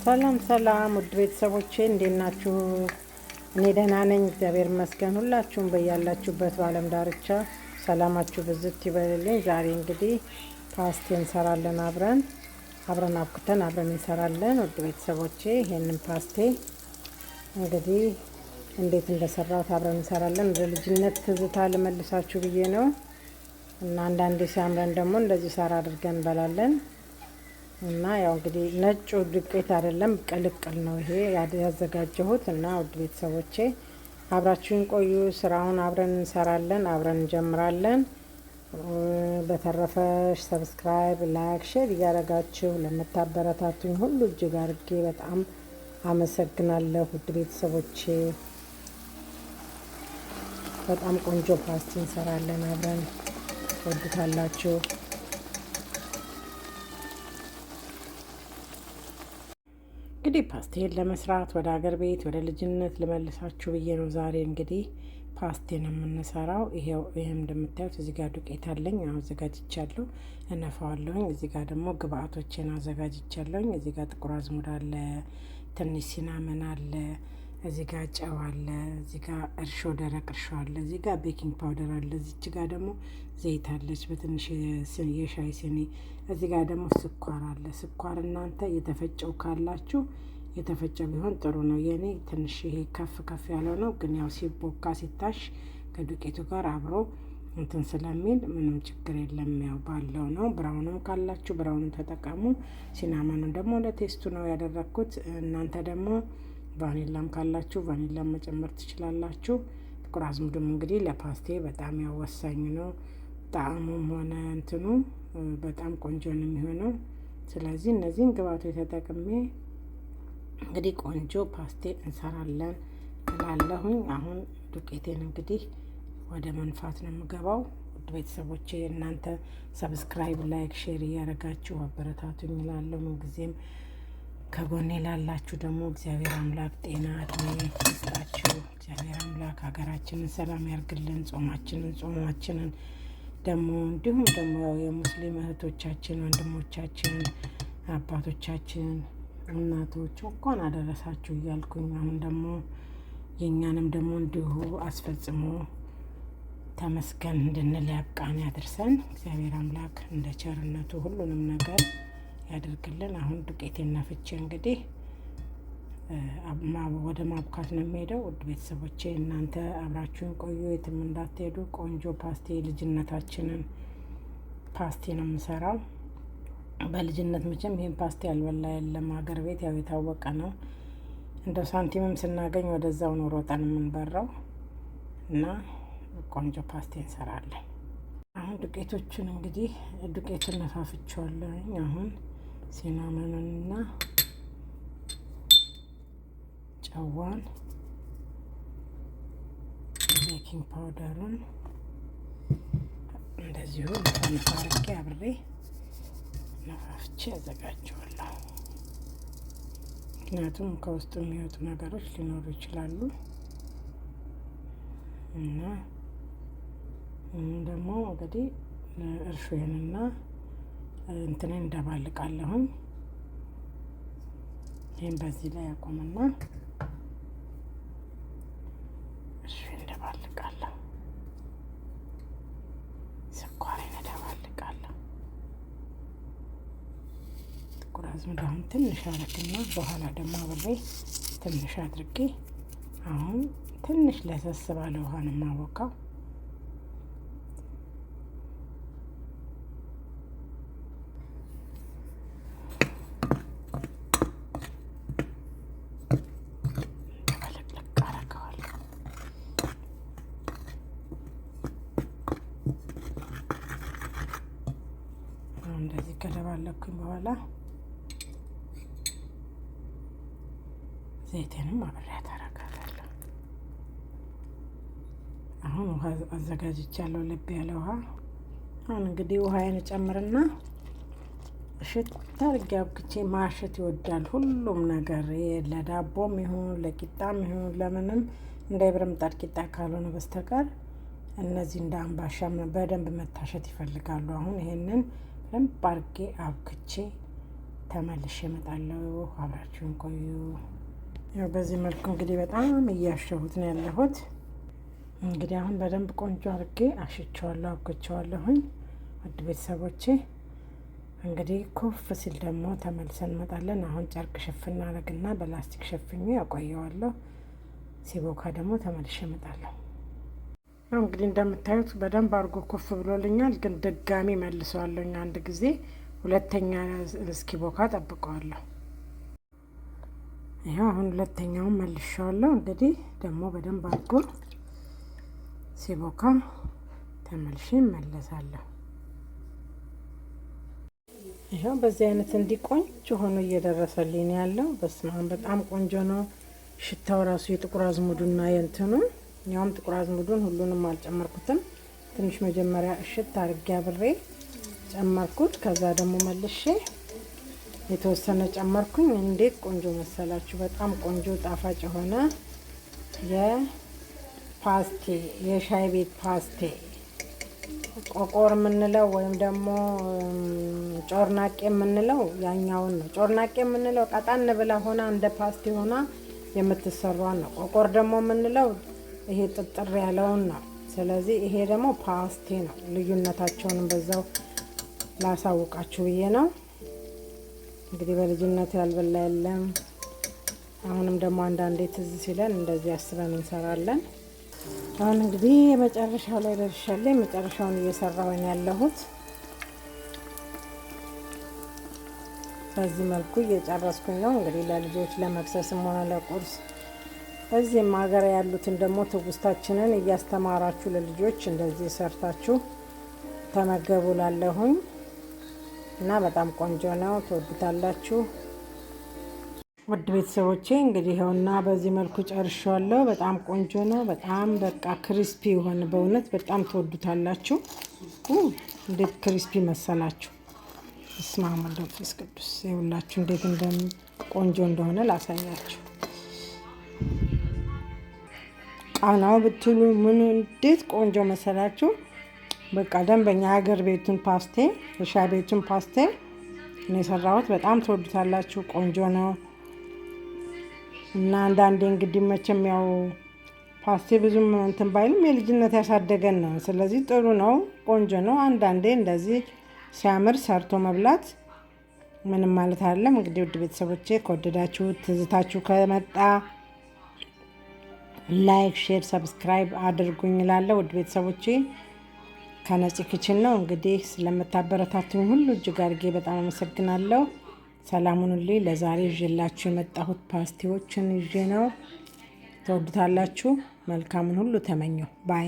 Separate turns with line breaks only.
ሰላም ሰላም ውድ ቤተሰቦቼ እንዴት ናችሁ? እኔ ደህና ነኝ፣ እግዚአብሔር ይመስገን። ሁላችሁም በያላችሁበት በዓለም ዳርቻ ሰላማችሁ ብዝት ይበልልኝ። ዛሬ እንግዲህ ፓስቴ እንሰራለን። አብረን አብኩተን አብረን እንሰራለን። ውድ ቤተሰቦቼ ይሄንን ፓስቴ እንግዲህ እንዴት እንደሰራሁት አብረን እንሰራለን። ወደ ልጅነት ትዝታ ልመልሳችሁ ብዬ ነው እና አንዳንዴ ሲያምረን ደግሞ እንደዚህ ሰራ አድርገን እንበላለን። እና ያው እንግዲህ ነጩ ዱቄት አይደለም ቅልቅል ነው ይሄ ያዘጋጀሁት። እና ውድ ቤተሰቦቼ አብራችሁን ቆዩ። ስራውን አብረን እንሰራለን፣ አብረን እንጀምራለን። በተረፈ ሰብስክራይብ፣ ላይክ፣ ሼር እያደረጋችሁ ለምታበረታቱኝ ሁሉ እጅግ አድርጌ በጣም አመሰግናለሁ። ውድ ቤተሰቦቼ በጣም ቆንጆ ፓስቲ እንሰራለን አብረን፣ ወዱታላችሁ። እንግዲህ ፓስቴን ለመስራት ወደ ሀገር ቤት ወደ ልጅነት ልመልሳችሁ ብዬ ነው ዛሬ እንግዲህ ፓስቴን የምንሰራው። ይሄው እንደምታዩት እዚህ ጋር ዱቄት አለኝ አዘጋጅቻለሁ፣ እነፋዋለሁኝ። እዚህ ጋር ደግሞ ግብአቶችን አዘጋጅቻለሁኝ። እዚህ ጋር ጥቁር አዝሙድ አለ፣ ትንሽ ሲናመን አለ፣ እዚህ ጋር ጨው አለ፣ እዚህ ጋር እርሾ፣ ደረቅ እርሾ አለ፣ እዚህ ጋር ቤኪንግ ፓውደር አለ፣ እዚች ጋር ደግሞ ዘይት አለች በትንሽ የሻይ ሲኒ፣ እዚህ ጋር ደግሞ ስኳር አለ። ስኳር እናንተ የተፈጨው ካላችሁ የተፈጨ ቢሆን ጥሩ ነው። የኔ ትንሽ ይሄ ከፍ ያለው ነው፣ ግን ያው ሲቦካ ሲታሽ ከዱቄቱ ጋር አብሮ እንትን ስለሚል ምንም ችግር የለም። ያው ባለው ነው። ብራውንም ካላችሁ ብራውንም ተጠቀሙ። ሲናመኑን ደግሞ ለቴስቱ ነው ያደረኩት። እናንተ ደግሞ ቫኒላም ካላችሁ ቫኒላም መጨመር ትችላላችሁ። ጥቁር አዝሙድም እንግዲህ ለፓስቴ በጣም ያው ወሳኝ ነው። ጣዕሙም ሆነ እንትኑ በጣም ቆንጆ ነው የሚሆነው። ስለዚህ እነዚህን ግብአቶች ተጠቅሜ እንግዲህ ቆንጆ ፓስቴ እንሰራለን እላለሁኝ። አሁን ዱቄቴን እንግዲህ ወደ መንፋት ነው የምገባው። ውድ ቤተሰቦቼ እናንተ ሰብስክራይብ፣ ላይክ፣ ሼር እያደረጋችሁ አበረታቱኝ እላለሁ። ምንጊዜም ከጎኔ ላላችሁ ደግሞ እግዚአብሔር አምላክ ጤና እድሜ ይስጣችሁ። እግዚአብሔር አምላክ ሀገራችንን ሰላም ያርግልን። ጾማችንን ደግሞ እንዲሁም ደግሞ የሙስሊም እህቶቻችን፣ ወንድሞቻችን፣ አባቶቻችን፣ እናቶች እንኳን አደረሳችሁ እያልኩኝ አሁን ደግሞ የእኛንም ደግሞ እንዲሁ አስፈጽሞ ተመስገን እንድንል ያብቃን ያድርሰን። እግዚአብሔር አምላክ እንደ ቸርነቱ ሁሉንም ነገር ያደርግልን። አሁን ዱቄቴን ነፍቼ እንግዲህ ወደ ማብካት ነው የሚሄደው። ውድ ቤተሰቦቼ እናንተ አብራችሁን ቆዩ፣ የትም እንዳትሄዱ። ቆንጆ ፓስቴ ልጅነታችንን ፓስቴ ነው የምሰራው። በልጅነት መቼም ይህን ፓስቴ ያልበላ የለም ሀገር ቤት፣ ያው የታወቀ ነው። እንደ ሳንቲምም ስናገኝ ወደዛው ነው ሮጠን የምንበራው እና ቆንጆ ፓስቴ እንሰራለን። አሁን ዱቄቶቹን እንግዲህ ዱቄቱን ነፋፍቼዋለሁኝ። አሁን ሲናመኑንና ጨዋን፣ ቤኪንግ ፓውደሩን እንደዚሁ ነፋ አድርጌ አብሬ ነፋፍቼ ያዘጋጀዋለሁ። ምክንያቱም ከውስጡ የሚወጡ ነገሮች ሊኖሩ ይችላሉ እና ደግሞ እንግዲህ እርሾዬንና እንትኔን እንደባልቃለሁኝ። ይህም በዚህ ላይ ያቆምና እርሾዬን እንደባልቃለሁ፣ ስኳሬን እንደባልቃለሁ። ጥቁር አዝሙድ አሁን ትንሽ አረግና በኋላ ደግሞ አብሬ ትንሽ አድርጌ አሁን ትንሽ ለሰስ ባለ ውሃ ነው የማቦካው። እንደዚህ ከደባለኩኝ በኋላ ዘይቴንም አብሬያት አደርጋለሁ። አሁን ውሃ አዘጋጅቻለሁ፣ ለብ ያለ ውሃ። አሁን እንግዲህ ውሃዬን ጨምርና እሽት አድርጌ አብክቼ ማሸት ይወዳል ሁሉም ነገር፣ ለዳቦም ይሁን ለቂጣም ይሁን ለምንም እንዳይብረም ጣድ ቂጣ ካልሆነ በስተቀር እነዚህ እንደ አምባሻም በደንብ መታሸት ይፈልጋሉ። አሁን ይሄንን በደንብ አድርጌ አብክቼ ተመልሼ እመጣለሁ። አብራችሁን ቆዩ። ያው በዚህ መልኩ እንግዲህ በጣም እያሸሁት ነው ያለሁት። እንግዲህ አሁን በደንብ ቆንጆ አድርጌ አሽቸዋለሁ፣ አብኩቸዋለሁኝ። ውድ ቤተሰቦቼ እንግዲህ ኩፍ ሲል ደግሞ ተመልሰን እንመጣለን። አሁን ጨርቅ ሽፍን አረግና በላስቲክ ሸፍኜ ያቆየዋለሁ። ሲቦካ ደግሞ ተመልሼ እመጣለሁ። ያው እንግዲህ እንደምታዩት በደንብ አድርጎ ኩፍ ብሎልኛል። ግን ድጋሚ መልሰዋለሁኝ አንድ ጊዜ፣ ሁለተኛ እስኪቦካ ጠብቀዋለሁ። ይኸው አሁን ሁለተኛውን መልሼዋለሁ። እንግዲህ ደግሞ በደንብ አድርጎ ሲቦካ ተመልሼ እመለሳለሁ። ይኸው በዚህ አይነት እንዲህ ቆንጆ ሆኖ እየደረሰልኝ ነው ያለው። በስመ አብ በጣም ቆንጆ ነው። ሽታው ራሱ የጥቁር አዝሙዱና የእንትኑ ያውም ጥቁር አዝሙዱን ሁሉንም አልጨመርኩትም። ትንሽ መጀመሪያ እሽት አድርጌ አብሬ ጨመርኩት። ከዛ ደግሞ መልሼ የተወሰነ ጨመርኩኝ። እንዴት ቆንጆ መሰላችሁ! በጣም ቆንጆ ጣፋጭ የሆነ የፓስቴ የሻይ ቤት ፓስቴ ቆቆር የምንለው ወይም ደግሞ ጮርናቄ የምንለው ያኛውን ነው። ጮርናቄ የምንለው ቀጣን ብላ ሆና እንደ ፓስቴ ሆና የምትሰራውን ነው። ቆቆር ደግሞ የምንለው ይሄ ጥጥር ያለውን ነው። ስለዚህ ይሄ ደግሞ ፓስቴ ነው። ልዩነታቸውንም በዛው ላሳውቃችሁ ብዬ ነው። እንግዲህ በልጅነት ያልበላ የለም። አሁንም ደግሞ አንዳንዴ ትዝ ሲለን እንደዚህ አስበን እንሰራለን። አሁን እንግዲህ የመጨረሻው ላይ ደርሻለሁ። የመጨረሻውን እየሰራሁ ነው ያለሁት። በዚህ መልኩ እየጨረስኩኝ ነው። እንግዲህ ለልጆች ለመክሰስም ሆነ ለቁርስ እዚህም ሀገር ያሉትን ደግሞ ትውስታችንን እያስተማራችሁ ለልጆች እንደዚህ ሰርታችሁ ተመገቡ ላለሁኝ እና በጣም ቆንጆ ነው፣ ትወዱታላችሁ። ውድ ቤተሰቦቼ እንግዲህ ይኸውና በዚህ መልኩ ጨርሻለሁ። በጣም ቆንጆ ነው። በጣም በቃ ክሪስፒ የሆነ በእውነት በጣም ትወዱታላችሁ። እንዴት ክሪስፒ መሰላችሁ! እስመ አብ ወወልድ ወመንፈስ ቅዱስ። ይኸውላችሁ እንዴት ቆንጆ እንደሆነ ላሳያችሁ። ቃናው ብትሉ ምን እንዴት ቆንጆ መሰላችሁ! በቃ ደንበኛ ሀገር ቤቱን ፓስቴ የሻይ ቤቱን ፓስቴ ነው የሰራሁት። በጣም ትወዱታላችሁ። ቆንጆ ነው እና አንዳንዴ እንግዲህ መቼም ያው ፓስቴ ብዙም እንትን ባይልም የልጅነት ያሳደገን ነው። ስለዚህ ጥሩ ነው፣ ቆንጆ ነው። አንዳንዴ እንደዚህ ሲያምር ሰርቶ መብላት ምንም ማለት አይደለም። እንግዲህ ውድ ቤተሰቦቼ ከወደዳችሁ ትዝታችሁ ከመጣ ላይክ፣ ሼር፣ ሰብስክራይብ አድርጉኝ እላለሁ። ውድ ቤተሰቦቼ ከነፂ ክችን ነው። እንግዲህ ስለምታበረታቱኝ ሁሉ እጅግ አድርጌ በጣም አመሰግናለሁ። ሰላሙን ሁሉ ለዛሬ ይዤላችሁ የመጣሁት ፓስቴዎችን ይዤ ነው። ተወዱታላችሁ። መልካሙን ሁሉ ተመኘው ባይ